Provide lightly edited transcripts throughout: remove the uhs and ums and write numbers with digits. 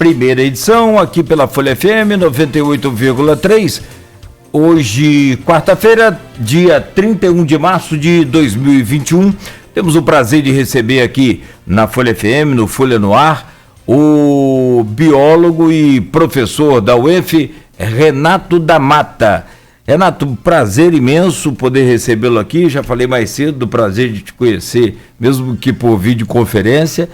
primeira edição, aqui pela Folha FM 98,3. Hoje, quarta-feira, dia 31 de março de 2021. Temos o prazer de receber aqui na Folha FM, no Folha no Ar, o biólogo e professor da UF, Renato da Mata. Renato, prazer imenso poder recebê-lo aqui. Já falei mais cedo do prazer de te conhecer, mesmo que por videoconferência.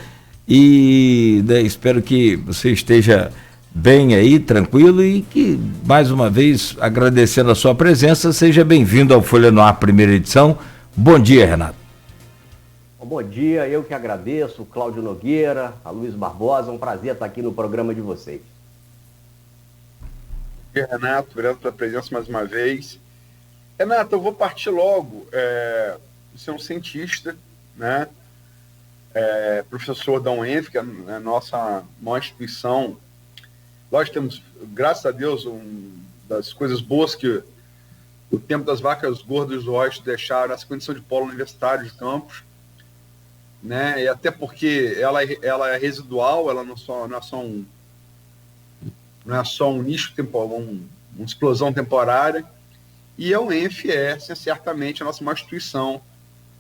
E espero que você esteja bem aí, tranquilo, e que, mais uma vez, agradecendo a sua presença, seja bem-vindo ao Folha no Ar, primeira edição. Bom dia, Renato. Bom dia, eu que agradeço, o Cláudio Nogueira, a Luiz Barbosa, um prazer estar aqui no programa de vocês. Bom dia, Renato, obrigado pela presença mais uma vez. Renato, eu vou partir logo, você é um cientista, né? Professor da UENF, que é a nossa maior instituição. Nós temos, graças a Deus, das coisas boas que o tempo das vacas gordas do Oeste deixaram, essa condição de polo universitário de Campos, né? E até porque ela é residual, ela não é só um nicho temporal, uma explosão temporária, e a UENF certamente a nossa maior instituição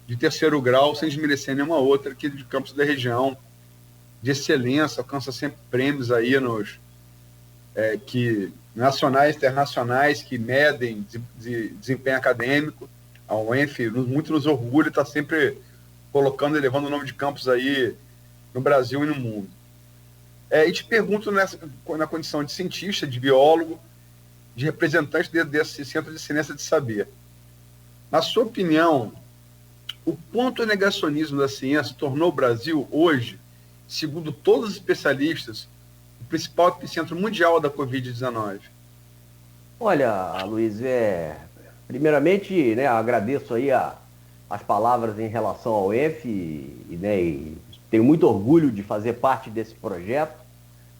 de terceiro grau, sem desmerecer nenhuma outra, aqui de Campos da região, de excelência, alcança sempre prêmios aí nacionais, internacionais, que medem desempenho acadêmico. A UENF muito nos orgulha, está sempre colocando e levando o nome de Campos aí no Brasil e no mundo. E te pergunto, na condição de cientista, de biólogo, de representante desse Centro de Excelência de Saber, na sua opinião, o quanto o negacionismo da ciência tornou o Brasil, hoje, segundo todos os especialistas, o principal epicentro mundial da Covid-19? Olha, Luiz, primeiramente, agradeço aí as palavras em relação ao UENF, e tenho muito orgulho de fazer parte desse projeto,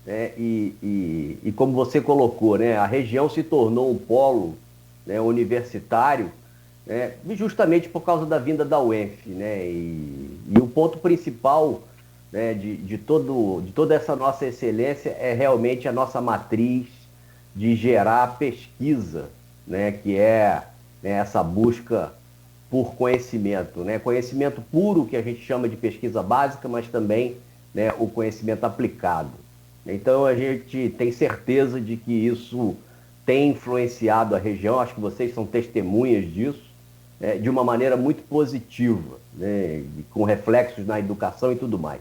né, e como você colocou, a região se tornou um polo, universitário, justamente por causa da vinda da UENF, e o ponto principal, de toda essa nossa excelência é realmente a nossa matriz de gerar pesquisa, que é essa busca por conhecimento, conhecimento puro, que a gente chama de pesquisa básica, mas também o conhecimento aplicado. Então a gente tem certeza de que isso tem influenciado a região, acho que vocês são testemunhas disso, de uma maneira muito positiva, com reflexos na educação e tudo mais.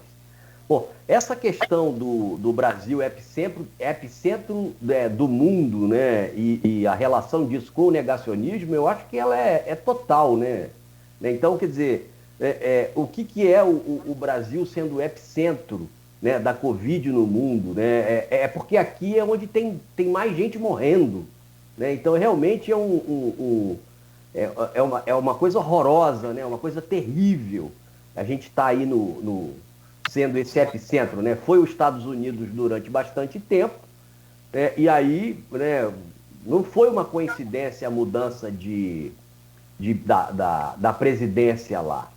Bom, essa questão do Brasil epicentro do mundo, e a relação disso com o negacionismo, eu acho que ela é total, Então, quer dizer, o que é o Brasil sendo o epicentro, da Covid no mundo, É porque aqui é onde tem mais gente morrendo, Então, realmente é uma coisa horrorosa, uma coisa terrível. A gente está aí sendo esse epicentro, Foi os Estados Unidos durante bastante tempo, e aí, não foi uma coincidência a mudança da presidência lá,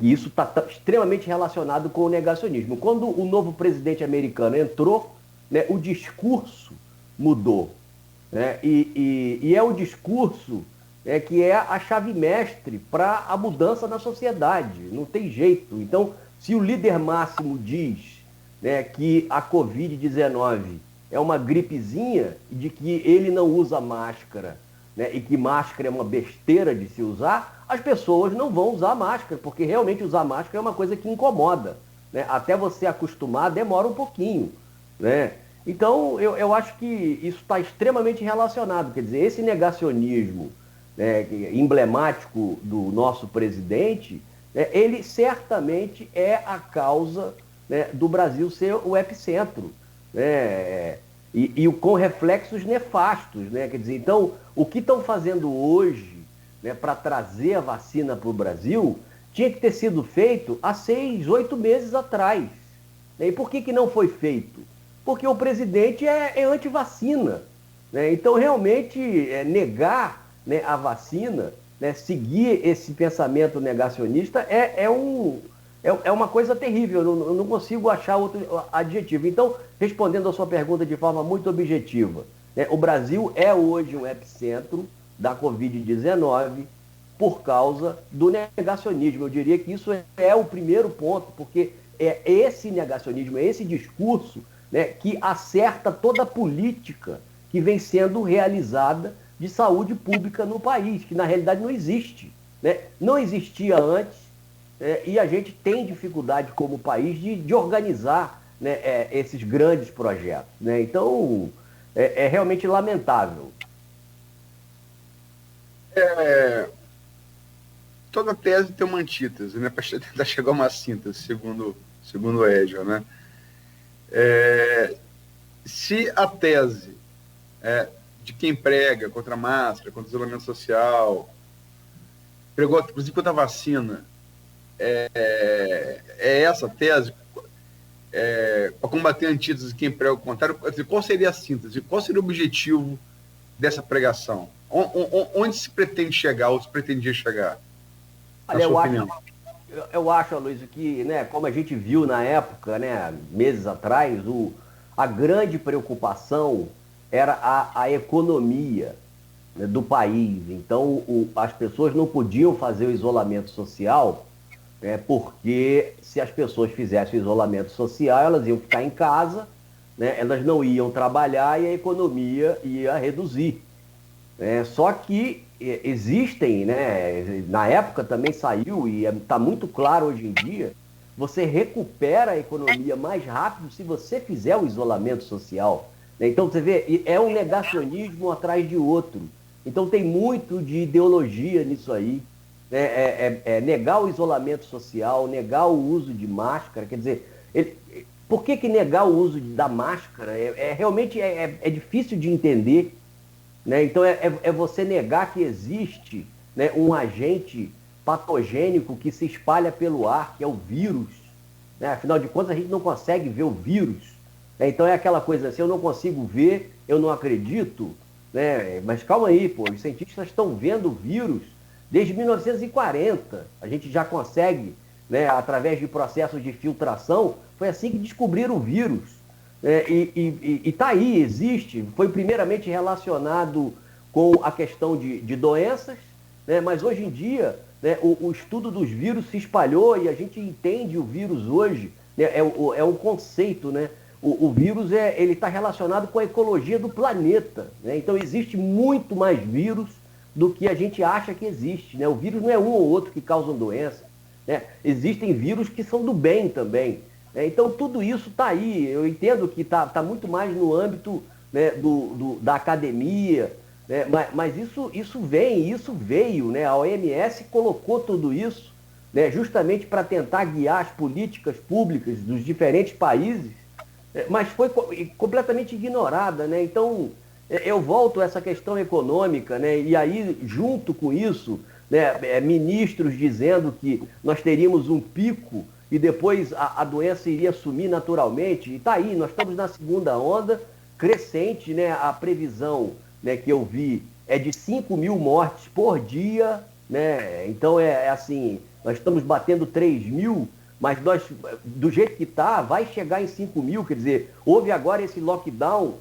E isso está extremamente relacionado com o negacionismo. Quando o novo presidente americano entrou, o discurso mudou, e é o discurso que é a chave mestre para a mudança na sociedade, não tem jeito. Então, se o líder máximo diz que a Covid-19 é uma gripezinha, de que ele não usa máscara, e que máscara é uma besteira de se usar, as pessoas não vão usar máscara, porque realmente usar máscara é uma coisa que incomoda. Até você acostumar demora um pouquinho. Então, eu acho que isso está extremamente relacionado. Quer dizer, esse negacionismo emblemático do nosso presidente, ele certamente é a causa do Brasil ser o epicentro, e com reflexos nefastos, Quer dizer, então, o que estão fazendo hoje, para trazer a vacina para o Brasil, tinha que ter sido feito há 6, 8 meses atrás. E por que não foi feito? Porque o presidente é anti-vacina. Então, realmente, negar a vacina, seguir esse pensamento negacionista é É uma coisa terrível, eu não consigo achar outro adjetivo. Então, respondendo a sua pergunta de forma muito objetiva, né, o Brasil é hoje um epicentro da Covid-19 por causa do negacionismo. Eu diria que isso é o primeiro ponto, porque é esse negacionismo, é esse discurso, né, que acerta toda a política que vem sendo realizada de saúde pública no país, que na realidade não existe. Né? Não existia antes, e a gente tem dificuldade como país de organizar, né, esses grandes projetos. Né? Então, é realmente lamentável. Toda tese tem uma antítese, né? Para tentar chegar a uma síntese, segundo o Hegel, né? Se a tese de quem prega contra a máscara, contra o isolamento social, pregou, inclusive, contra a vacina, essa tese, para combater a antítese de quem prega o contrário, qual seria a síntese? Qual seria o objetivo dessa pregação? Onde se pretende chegar, ou se pretendia chegar, na Olha, sua opinião? eu acho, Aloysio, que, né, como a gente viu na época, né, meses atrás, a grande preocupação era a economia, né, do país. Então, as pessoas não podiam fazer o isolamento social, né, porque se as pessoas fizessem o isolamento social, elas iam ficar em casa, né, elas não iam trabalhar e a economia ia reduzir. Só que existem, né, na época também saiu, e está muito claro hoje em dia, você recupera a economia mais rápido se você fizer o isolamento social. Né? Então, você vê, é um negacionismo atrás de outro. Então, tem muito de ideologia nisso aí. Né? Negar o isolamento social, negar o uso de máscara. Quer dizer, por que negar o uso da máscara? Realmente é difícil de entender. Né? Então, é você negar que existe, né, um agente patogênico que se espalha pelo ar, que é o vírus. Né? Afinal de contas, a gente não consegue ver o vírus. Né? Então, é aquela coisa assim, eu não consigo ver, eu não acredito. Né? Mas calma aí, pô, os cientistas estão vendo o vírus desde 1940. A gente já consegue, né, através de processos de filtração, foi assim que descobriram o vírus. E está aí, existe. Foi primeiramente relacionado com a questão de doenças, né? Mas hoje em dia, né, o estudo dos vírus se espalhou e a gente entende o vírus hoje, né, é um conceito, né? O vírus ele está relacionado com a ecologia do planeta. Né? Então existe muito mais vírus do que a gente acha que existe. Né? O vírus não é um ou outro que causam doença. Né? Existem vírus que são do bem também. Então, tudo isso está aí. Eu entendo que está muito mais no âmbito, né, da academia, né, mas isso veio. Né, a OMS colocou tudo isso, né, justamente para tentar guiar as políticas públicas dos diferentes países, mas foi completamente ignorada. Né? Então, eu volto a essa questão econômica, né, e aí, junto com isso, né, ministros dizendo que nós teríamos um pico e depois a doença iria sumir naturalmente. E está aí, nós estamos na segunda onda crescente, né? A previsão, né, que eu vi é de 5 mil mortes por dia. Né? Então assim, nós estamos batendo 3 mil, mas nós, do jeito que está, vai chegar em 5 mil. Quer dizer, houve agora esse lockdown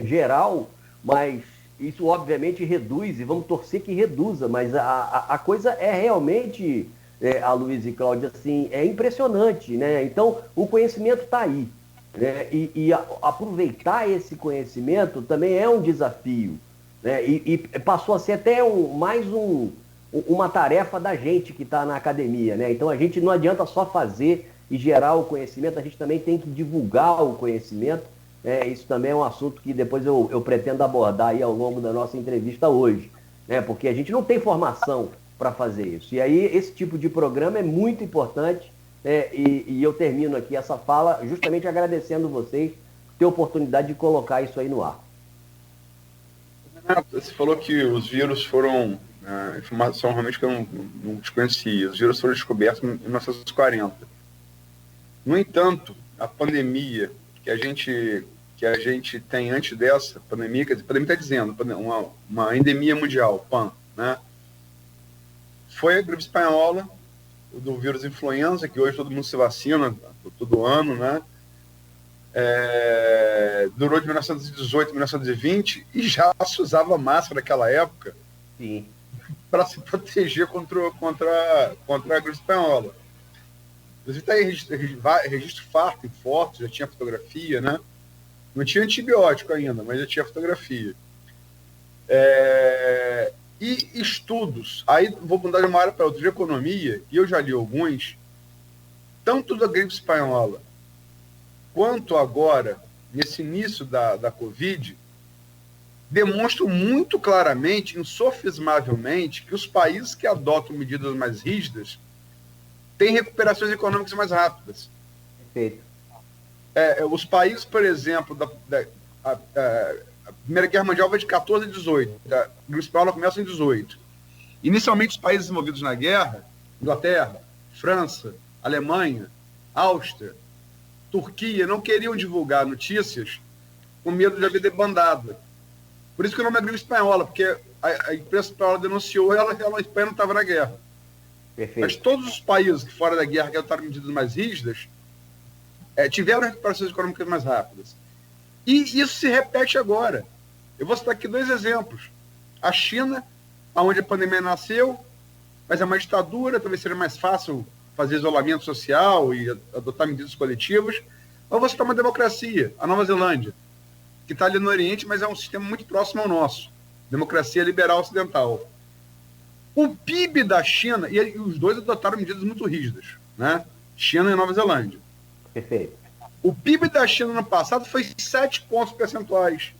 geral, mas isso obviamente reduz, e vamos torcer que reduza, mas a coisa é realmente... a Luiz e Cláudia, assim, é impressionante, né? Então, o conhecimento está aí, né? E aproveitar esse conhecimento também é um desafio, né? E passou a ser até uma tarefa da gente que está na academia, né? Então, a gente não adianta só fazer e gerar o conhecimento, a gente também tem que divulgar o conhecimento, né? Isso também é um assunto que depois eu pretendo abordar aí ao longo da nossa entrevista hoje, né? Porque a gente não tem formação para fazer isso. E aí esse tipo de programa é muito importante, né? E eu termino aqui essa fala justamente agradecendo vocês por ter a oportunidade de colocar isso aí no ar. Você falou que os vírus foram, informação realmente que eu não desconhecia, os vírus foram descobertos em 1940. No entanto, a pandemia que a gente tem antes dessa pandemia, quer dizer, a pandemia está dizendo, uma endemia mundial, PAN, né? Foi a gripe espanhola do vírus influenza, que hoje todo mundo se vacina todo ano, né? Durou de 1918 a 1920 e já se usava máscara naquela época para se proteger contra a gripe espanhola. Inclusive está aí registro farto em fotos, já tinha fotografia, né? Não tinha antibiótico ainda, mas já tinha fotografia. E estudos, aí vou mudar de uma área para outra, de economia, e eu já li alguns, tanto da gripe espanhola, quanto agora, nesse início da Covid, demonstram muito claramente, insofismavelmente, que os países que adotam medidas mais rígidas têm recuperações econômicas mais rápidas. Perfeito. Os países, por exemplo, a Primeira Guerra Mundial vai de 14 a 18, a gripe espanhola começa em 18. Inicialmente, os países envolvidos na guerra, Inglaterra, França, Alemanha, Áustria, Turquia, não queriam divulgar notícias com medo de haver debandada. Por isso que o nome é gripe espanhola, porque a imprensa espanhola denunciou a Espanha não estava na guerra. Perfeito. Mas todos os países que fora da guerra que adotaram medidas mais rígidas tiveram recuperações econômicas mais rápidas. E isso se repete agora. Eu vou citar aqui 2 exemplos. A China, onde a pandemia nasceu, mas é uma ditadura, talvez seja mais fácil fazer isolamento social e adotar medidas coletivas. Ou vou citar uma democracia, a Nova Zelândia, que está ali no Oriente, mas é um sistema muito próximo ao nosso. Democracia liberal ocidental. O PIB da China, e os dois adotaram medidas muito rígidas, né? China e Nova Zelândia. Perfeito. O PIB da China no passado foi 7 pontos percentuais.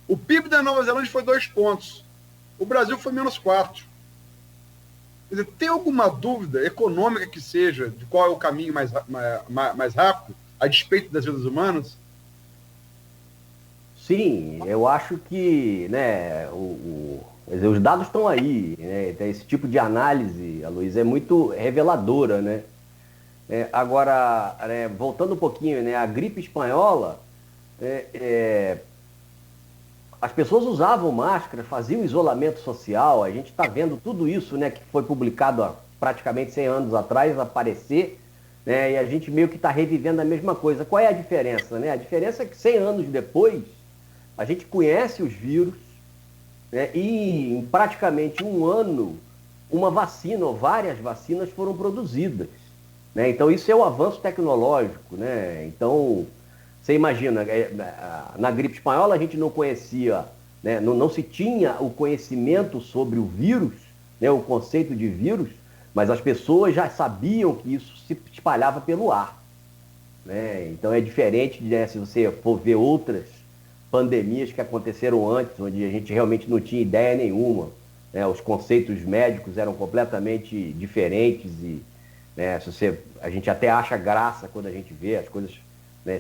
O PIB da Nova Zelândia foi 2 pontos. O Brasil foi menos 4. Quer dizer, tem alguma dúvida econômica que seja de qual é o caminho mais rápido, a despeito das vidas humanas? Sim, eu acho que, né, quer dizer, os dados estão aí, né? Então, esse tipo de análise, Aloysio, é muito reveladora, né? Agora, voltando um pouquinho, né, a gripe espanhola, as pessoas usavam máscara, faziam isolamento social, a gente está vendo tudo isso, né, que foi publicado há praticamente 100 anos atrás, aparecer, né, e a gente meio que está revivendo a mesma coisa. Qual é a diferença, né? A diferença é que 100 anos depois, a gente conhece os vírus, né, e em praticamente um ano, uma vacina ou várias vacinas foram produzidas. Né? Então, isso é o avanço tecnológico. Né? Então, você imagina, na gripe espanhola a gente não conhecia, né? Não se tinha o conhecimento sobre o vírus, né? O conceito de vírus, mas as pessoas já sabiam que isso se espalhava pelo ar. Né? Então, é diferente, né, se você for ver outras pandemias que aconteceram antes, onde a gente realmente não tinha ideia nenhuma. Né? Os conceitos médicos eram completamente diferentes e, né, a gente até acha graça quando a gente vê as coisas, né,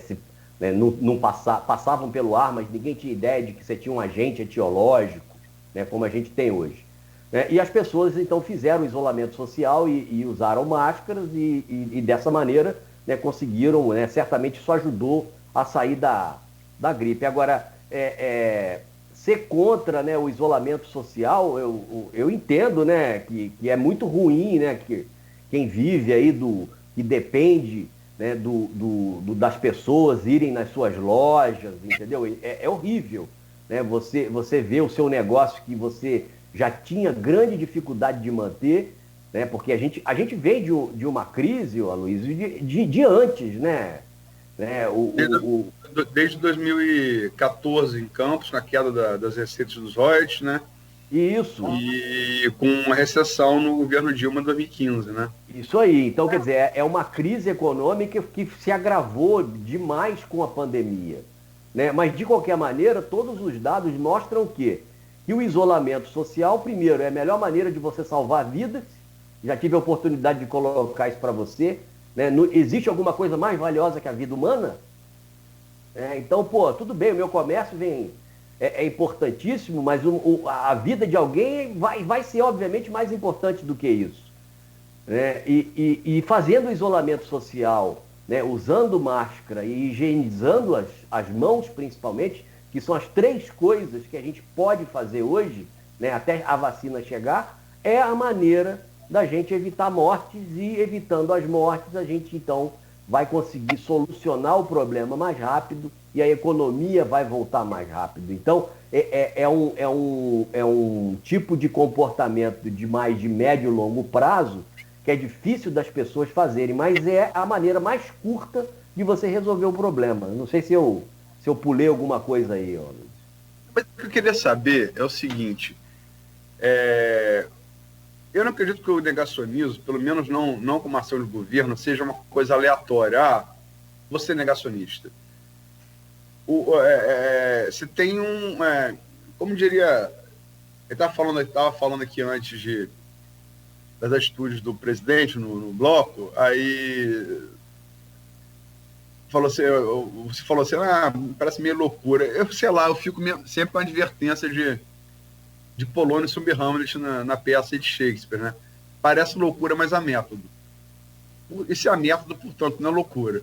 não passavam pelo ar, mas ninguém tinha ideia de que você tinha um agente etiológico, né, como a gente tem hoje. Né? E as pessoas então fizeram isolamento social e usaram máscaras e dessa maneira, né, conseguiram, né, certamente isso ajudou a sair da gripe. Agora, ser contra, né, o isolamento social, eu entendo, né, que é muito ruim, né, que quem vive aí que depende, né, das pessoas irem nas suas lojas, entendeu? É horrível, né? Você vê o seu negócio que você já tinha grande dificuldade de manter, né? Porque a gente vem de uma crise, Aloysio, de antes, né? Desde 2014 em Campos, na queda das receitas dos royalties, né? Isso. E com uma recessão no governo Dilma em 2015, né? Isso aí. Então, quer dizer, é uma crise econômica que se agravou demais com a pandemia. Né? Mas, de qualquer maneira, todos os dados mostram o quê? Que o isolamento social, primeiro, é a melhor maneira de você salvar vidas. Já tive a oportunidade de colocar isso para você. Né? Existe alguma coisa mais valiosa que a vida humana? Então, tudo bem, o meu comércio é importantíssimo, mas a vida de alguém vai ser, obviamente, mais importante do que isso. Né? E fazendo o isolamento social, né, usando máscara e higienizando as mãos, principalmente, que são as 3 coisas que a gente pode fazer hoje, né, até a vacina chegar, é a maneira da gente evitar mortes, e evitando as mortes a gente então vai conseguir solucionar o problema mais rápido e a economia vai voltar mais rápido. Então, é um tipo de comportamento de médio e longo prazo que é difícil das pessoas fazerem, mas é a maneira mais curta de você resolver o problema. Não sei se eu pulei alguma coisa aí, ó. Mas o que eu queria saber é o seguinte, eu não acredito que o negacionismo, pelo menos não como ação do governo, seja uma coisa aleatória. Você é negacionista. Você tem como diria, ele estava falando aqui antes das atitudes do presidente no bloco, aí você falou assim, parece meio loucura. Eu sei lá, eu fico sempre com a advertência de Polônio sobre Hamlet na peça de Shakespeare, né? Parece loucura, mas há método. Esse é método, portanto, não é loucura.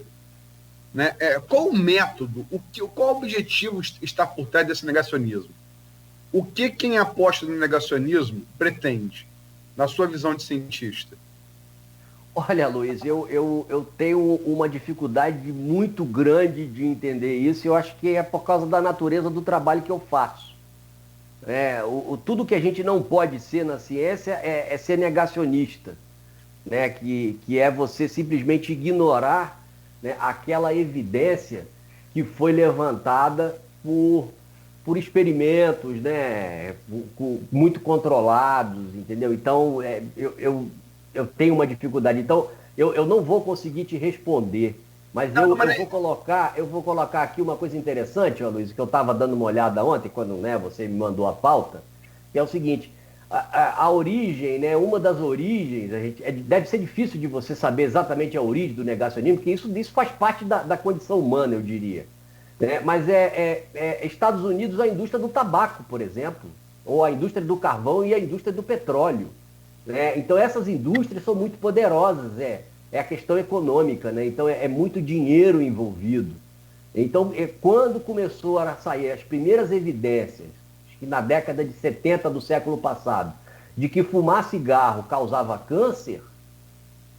Né? Qual o método, qual o objetivo está por trás desse negacionismo? O que quem aposta no negacionismo pretende, na sua visão de cientista? Olha, Luiz, eu tenho uma dificuldade muito grande de entender isso, e eu acho que é por causa da natureza do trabalho que eu faço. Tudo que a gente não pode ser na ciência é ser negacionista, né? Que é você simplesmente ignorar, né, aquela evidência que foi levantada por experimentos, né, muito controlados, entendeu? Então, eu tenho uma dificuldade. Então, eu não vou conseguir te responder, mas eu vou colocar aqui uma coisa interessante, ó, Luiz, que eu estava dando uma olhada ontem, quando, né, você me mandou a pauta, que é o seguinte, a origem, né, uma das origens, deve ser difícil de você saber exatamente a origem do negacionismo, porque isso faz parte da condição humana, eu diria. Né? Mas Estados Unidos, a indústria do tabaco, por exemplo, ou a indústria do carvão e a indústria do petróleo. Né? Então essas indústrias são muito poderosas, é a questão econômica, né? Então é muito dinheiro envolvido. Então, quando começou a sair as primeiras evidências, acho que na década de 70 do século passado, de que fumar cigarro causava câncer,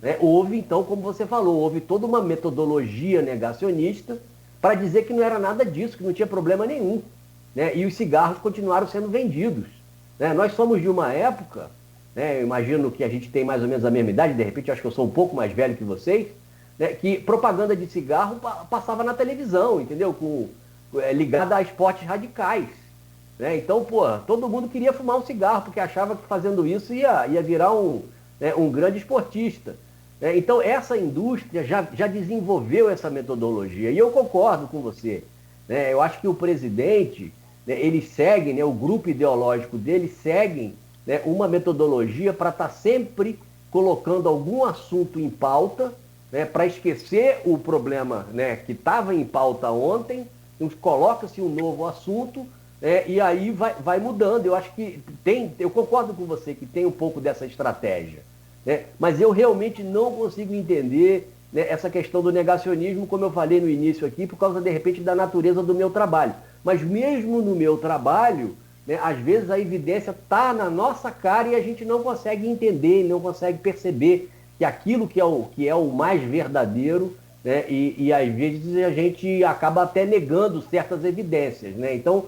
né, houve então, como você falou, houve toda uma metodologia negacionista para dizer que não era nada disso, que não tinha problema nenhum. Né? E os cigarros continuaram sendo vendidos. Né? Nós somos de uma época, né, eu imagino que a gente tem mais ou menos a mesma idade, de repente eu acho que eu sou um pouco mais velho que vocês, né, que propaganda de cigarro passava na televisão, entendeu? Ligada a esportes radicais. Né? Então, todo mundo queria fumar um cigarro, porque achava que fazendo isso ia virar um grande esportista. Né? Então, essa indústria já desenvolveu essa metodologia, e eu concordo com você. Né? Eu acho que o presidente, né, ele segue, né, o grupo ideológico dele segue, né, uma metodologia para estar sempre colocando algum assunto em pauta, né, para esquecer o problema, né, que estava em pauta ontem, coloca-se um novo assunto, e aí vai mudando. Eu acho que eu concordo com você que tem um pouco dessa estratégia. Né, mas eu realmente não consigo entender, né, essa questão do negacionismo, como eu falei no início aqui, por causa, de repente, da natureza do meu trabalho. Mas mesmo no meu trabalho, né, às vezes a evidência está na nossa cara e a gente não consegue entender, não consegue perceber que aquilo que é o mais verdadeiro, né, e às vezes a gente acaba até negando certas evidências. Né? Então,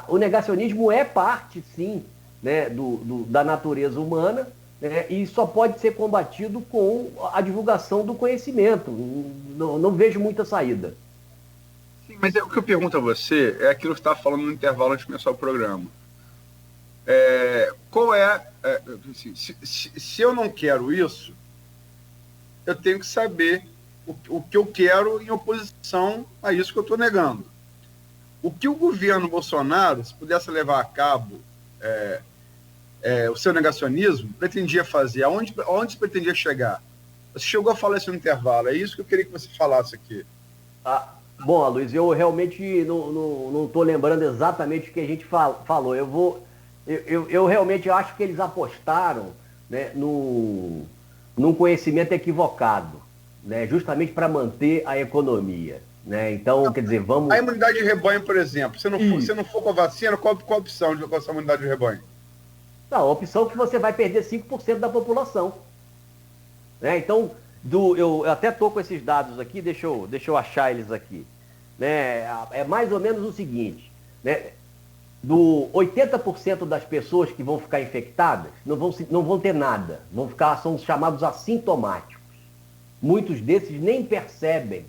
o negacionismo é parte, sim, né, da natureza humana, né, e só pode ser combatido com a divulgação do conhecimento. Não vejo muita saída. Sim, mas o que eu pergunto a você é aquilo que você estava falando no intervalo antes de começar o programa. Assim, se eu não quero isso, eu tenho que saber o que eu quero em oposição a isso que eu estou negando. O que o governo Bolsonaro, se pudesse levar a cabo o seu negacionismo, pretendia fazer? Aonde pretendia chegar? Você chegou a falar isso no intervalo, é isso que eu queria que você falasse aqui. Bom, Luiz, eu realmente não estou lembrando exatamente o que a gente falou. Eu realmente acho que eles apostaram, né, num conhecimento equivocado, né, justamente para manter a economia. Né? Então, quer dizer, vamos... A imunidade de rebanho, por exemplo, se não for com a vacina, qual a opção de alcançar a imunidade de rebanho? Não, a opção é que você vai perder 5% da população. Né? Então, eu até estou com esses dados aqui, deixa eu achar eles aqui. Né? É mais ou menos o seguinte, né? Do 80% das pessoas que vão ficar infectadas não vão ter nada, são chamados assintomáticos. Muitos desses nem percebem,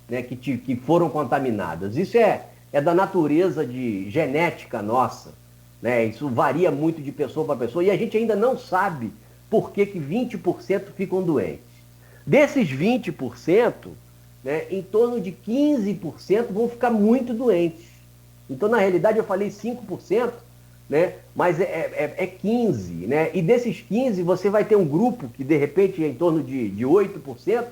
né, que foram contaminadas. Isso é da natureza de genética nossa, né? Isso varia muito de pessoa para pessoa e a gente ainda não sabe por que 20% ficam doentes. Desses 20%, né, em torno de 15% vão ficar muito doentes. Então, na realidade, eu falei 5%, né? Mas é 15%. Né? E desses 15%, você vai ter um grupo que, de repente, é em torno de 8%,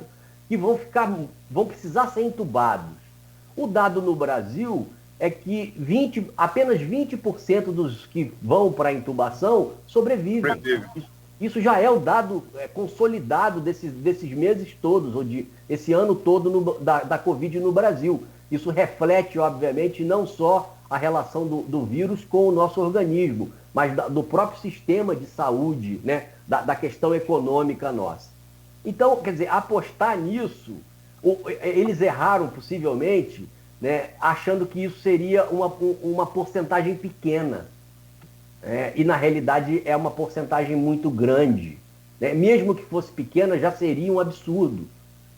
que vão precisar ser entubados. O dado no Brasil é que apenas 20% dos que vão para a intubação sobrevivem. Isso já é o dado consolidado desses meses todos, ou esse ano todo da Covid no Brasil. Isso reflete, obviamente, não só a relação do vírus com o nosso organismo, mas do próprio sistema de saúde, né? Da questão econômica nossa. Então, quer dizer, apostar nisso, eles erraram possivelmente, né? Achando que isso seria uma porcentagem pequena. E na realidade é uma porcentagem muito grande. Né? Mesmo que fosse pequena, já seria um absurdo.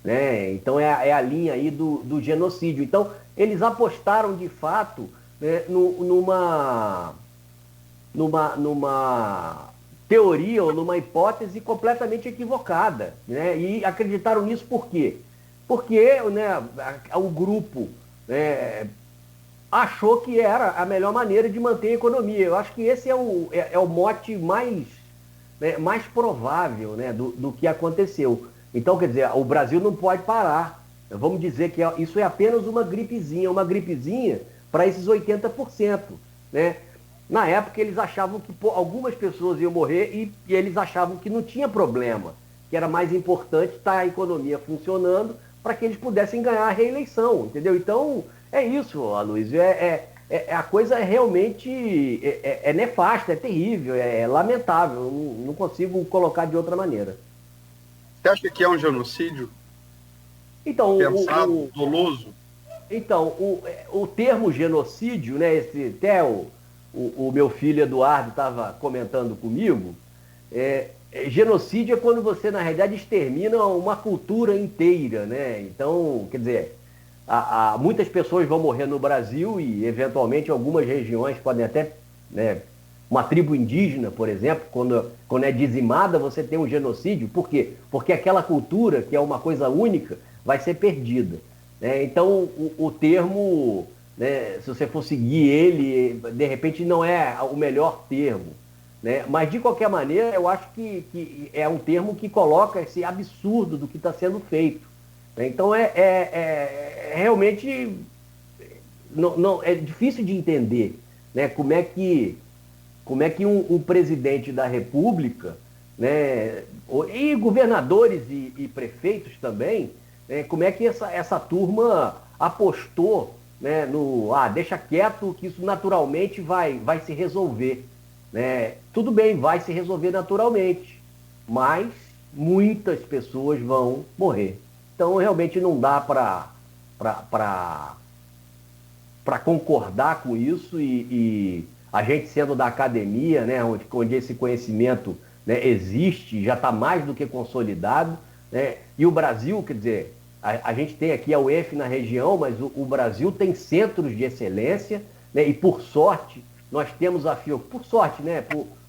Né? Então é a linha aí do genocídio. Então eles apostaram de fato, né, numa teoria ou numa hipótese completamente equivocada. Né? E acreditaram nisso por quê? Porque, né, o grupo, né, achou que era a melhor maneira de manter a economia. Eu acho que esse é o mote mais provável, né, do que aconteceu. Então, quer dizer, o Brasil não pode parar. Vamos dizer que isso é apenas uma gripezinha para esses 80%. Né? Na época, eles achavam que algumas pessoas iam morrer e eles achavam que não tinha problema, que era mais importante estar a economia funcionando para que eles pudessem ganhar a reeleição, entendeu? Então, é isso, Aloysio. A coisa realmente nefasta, é terrível, é lamentável. Eu não consigo colocar de outra maneira. Você acha que é um genocídio? Então, pensado, doloso? Então, o termo genocídio, né, até o meu filho Eduardo estava comentando comigo, genocídio é quando você, na realidade, extermina uma cultura inteira, né? Então, quer dizer, muitas pessoas vão morrer no Brasil e, eventualmente, algumas regiões podem até, né, uma tribo indígena, por exemplo, quando é dizimada, você tem um genocídio. Por quê? Porque aquela cultura, que é uma coisa única, vai ser perdida. Né? Então, o termo, né, se você for seguir ele, de repente não é o melhor termo. Né? Mas, de qualquer maneira, eu acho que é um termo que coloca esse absurdo do que está sendo feito. Né? Então, realmente não, é difícil de entender, né, como é que um presidente da República, né, e governadores e prefeitos também, né, como é que essa turma apostou, né, deixa quieto que isso naturalmente vai se resolver. Né? Tudo bem, vai se resolver naturalmente, mas muitas pessoas vão morrer. Então realmente não dá para concordar com isso e a gente sendo da academia, né, onde esse conhecimento, né, existe, já está mais do que consolidado, né, e o Brasil, quer dizer, a gente tem aqui a UF na região, mas o Brasil tem centros de excelência, né, e por sorte, nós temos por sorte, né,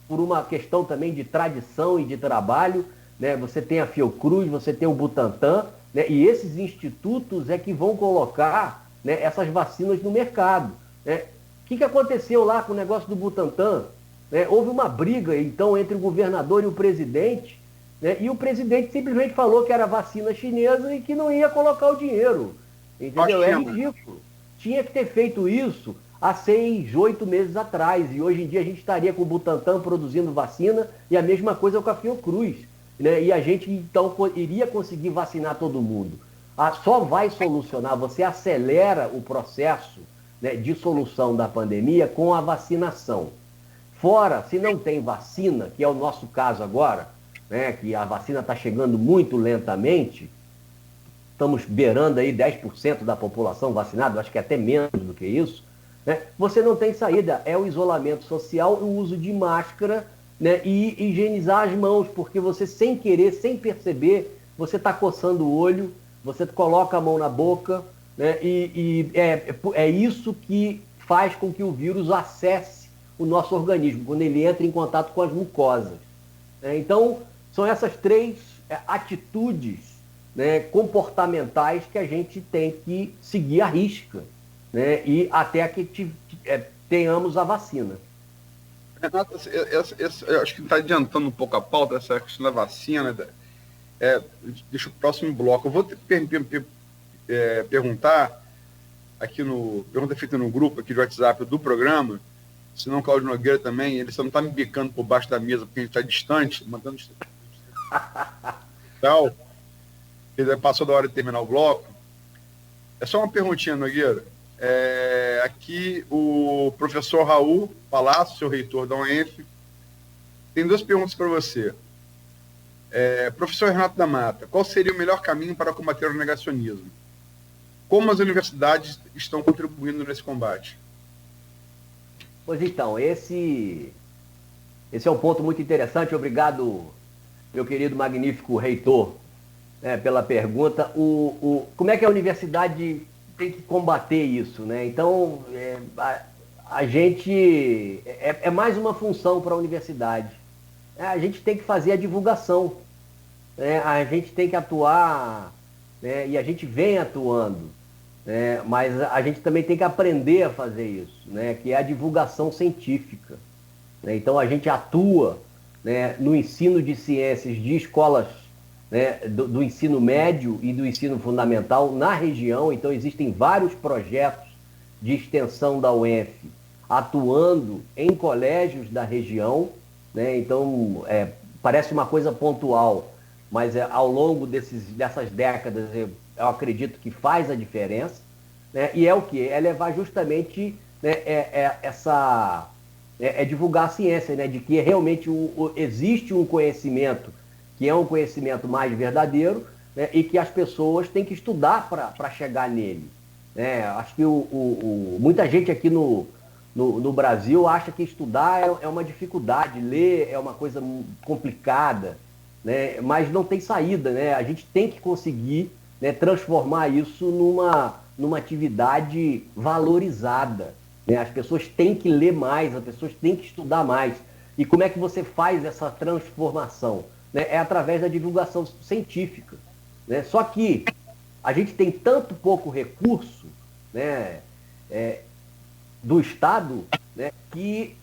por uma questão também de tradição e de trabalho, né, você tem a Fiocruz, você tem o Butantan, né, e esses institutos é que vão colocar, né, essas vacinas no mercado. Né? O que aconteceu lá com o negócio do Butantan? Né? Houve uma briga, então, entre o governador e o presidente, né? E o presidente simplesmente falou que era vacina chinesa e que não ia colocar o dinheiro. Entendeu? É ridículo. Tinha que ter feito isso há 6, 8 meses atrás. E hoje em dia a gente estaria com o Butantan produzindo vacina e a mesma coisa com a Fiocruz. Né? E a gente, então, iria conseguir vacinar todo mundo. Só vai solucionar, você acelera o processo, né, de solução da pandemia com a vacinação. fora, se não tem vacina, que é o nosso caso agora, né, que a vacina está chegando muito lentamente, estamos beirando aí 10% da população vacinada, acho que até menos do que isso, né, você não tem saída, é o isolamento social, o uso de máscara, né, e higienizar as mãos, porque você sem querer, sem perceber, você está coçando o olho, você coloca a mão na boca, né, e é isso que faz com que o vírus acesse o nosso organismo, quando ele entra em contato com as mucosas. Então, são essas 3 atitudes, né, comportamentais que a gente tem que seguir à risca, né, e até que tenhamos a vacina. Renato, eu acho que está adiantando um pouco a pauta, essa questão da vacina. Deixa o próximo bloco. Eu vou perguntar aqui pergunta feita no grupo aqui do WhatsApp do programa, senão o Cláudio Nogueira também, ele só não está me bicando por baixo da mesa porque a gente está distante, mandando tal. Ele passou da hora de terminar o bloco. É só uma perguntinha, Nogueira. Aqui o professor Raul Palácio, seu reitor da UENF, tem 2 perguntas para você. Professor Renato da Mata, qual seria o melhor caminho para combater o negacionismo? Como as universidades estão contribuindo nesse combate? Pois então, esse é um ponto muito interessante. Obrigado, meu querido, magnífico reitor, pela pergunta. Como é que a universidade tem que combater isso, né? Então, a gente... É mais uma função para a universidade. A gente tem que fazer a divulgação, né? A gente tem que atuar, né? E a gente vem atuando, né? Mas a gente também tem que aprender a fazer isso, né? Que é a divulgação científica, né? Então a gente atua, né, no ensino de ciências de escolas, né, do ensino médio e do ensino fundamental na região. Então existem vários projetos de extensão da UENF atuando em colégios da região, né? Então parece uma coisa pontual, mas ao longo dessas décadas eu acredito que faz a diferença, né? E é o quê? É levar justamente, né, divulgar a ciência, né? De que realmente existe um conhecimento que é um conhecimento mais verdadeiro, né? E que as pessoas têm que estudar para chegar nele, né? Acho que muita gente aqui no Brasil acha que estudar é uma dificuldade, ler é uma coisa complicada, né? Mas não tem saída, né? A gente tem que conseguir, né, transformar isso numa atividade valorizada, né? As pessoas têm que ler mais, as pessoas têm que estudar mais. E como é que você faz essa transformação? Né? É através da divulgação científica, né? Só que a gente tem tanto pouco recurso, né, do Estado, né, que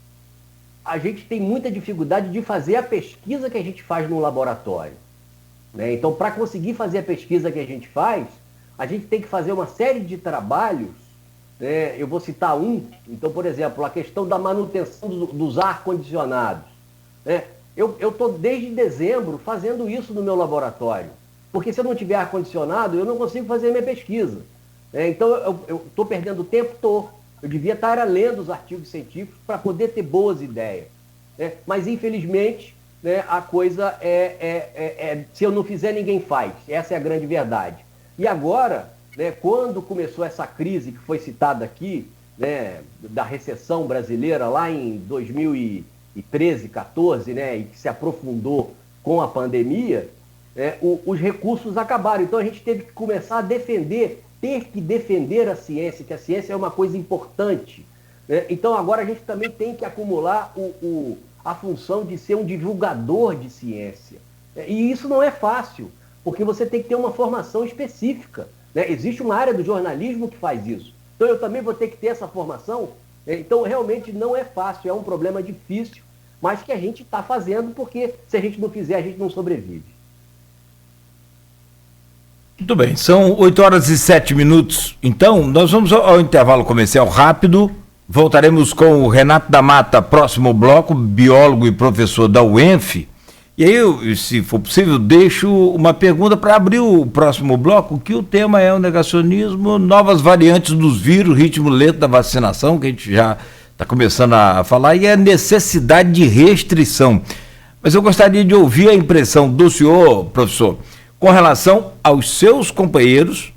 a gente tem muita dificuldade de fazer a pesquisa que a gente faz no laboratório, né? Então, para conseguir fazer a pesquisa que a gente faz, a gente tem que fazer uma série de trabalhos, né? Eu vou citar um. Então, por exemplo, a questão da manutenção dos ar-condicionados, né? Eu estou desde dezembro fazendo isso no meu laboratório, porque se eu não tiver ar-condicionado, eu não consigo fazer minha pesquisa, né? Então, eu estou perdendo tempo, eu devia estar lendo os artigos científicos para poder ter boas ideias, né? Mas, infelizmente, né, a coisa se eu não fizer, ninguém faz. Essa é a grande verdade. E agora, né, quando começou essa crise que foi citada aqui, né, da recessão brasileira lá em 2013, 14, né, e que se aprofundou com a pandemia, né, os recursos acabaram. Então a gente teve que começar a ter que defender a ciência, que a ciência é uma coisa importante, né? Então agora a gente também tem que acumular a função de ser um divulgador de ciência. E isso não é fácil, porque você tem que ter uma formação específica, né? Existe uma área do jornalismo que faz isso. Então eu também vou ter que ter essa formação. Então realmente não é fácil, é um problema difícil, mas que a gente está fazendo, porque se a gente não fizer, a gente não sobrevive. Muito bem, são 8h07. Então, nós vamos ao intervalo comercial rápido. Voltaremos com o Renato da Mata, próximo bloco, biólogo e professor da UENF. E aí, eu, se for possível, deixo uma pergunta para abrir o próximo bloco, que o tema é o negacionismo, novas variantes dos vírus, ritmo lento da vacinação, que a gente já está começando a falar, e a necessidade de restrição. Mas eu gostaria de ouvir a impressão do senhor, professor, com relação aos seus companheiros,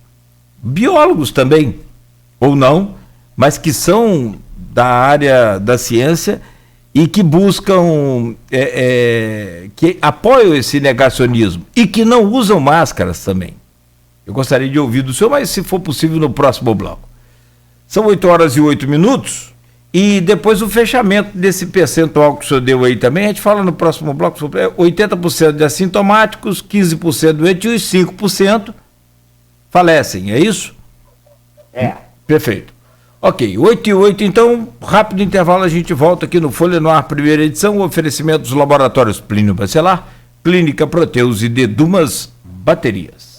biólogos também, ou não, mas que são da área da ciência e que buscam, que apoiam esse negacionismo e que não usam máscaras também. Eu gostaria de ouvir do senhor, mas se for possível no próximo bloco. São 8h08, e depois o fechamento desse percentual que o senhor deu aí também, a gente fala no próximo bloco, 80% de assintomáticos, 15% doentes e os 5% falecem, é isso? Perfeito. Ok, 8h08, então, rápido intervalo, a gente volta aqui no Folha no Ar, primeira edição, oferecimento dos laboratórios Plínio Bacelar, Clínica Proteus e Dedumas Baterias.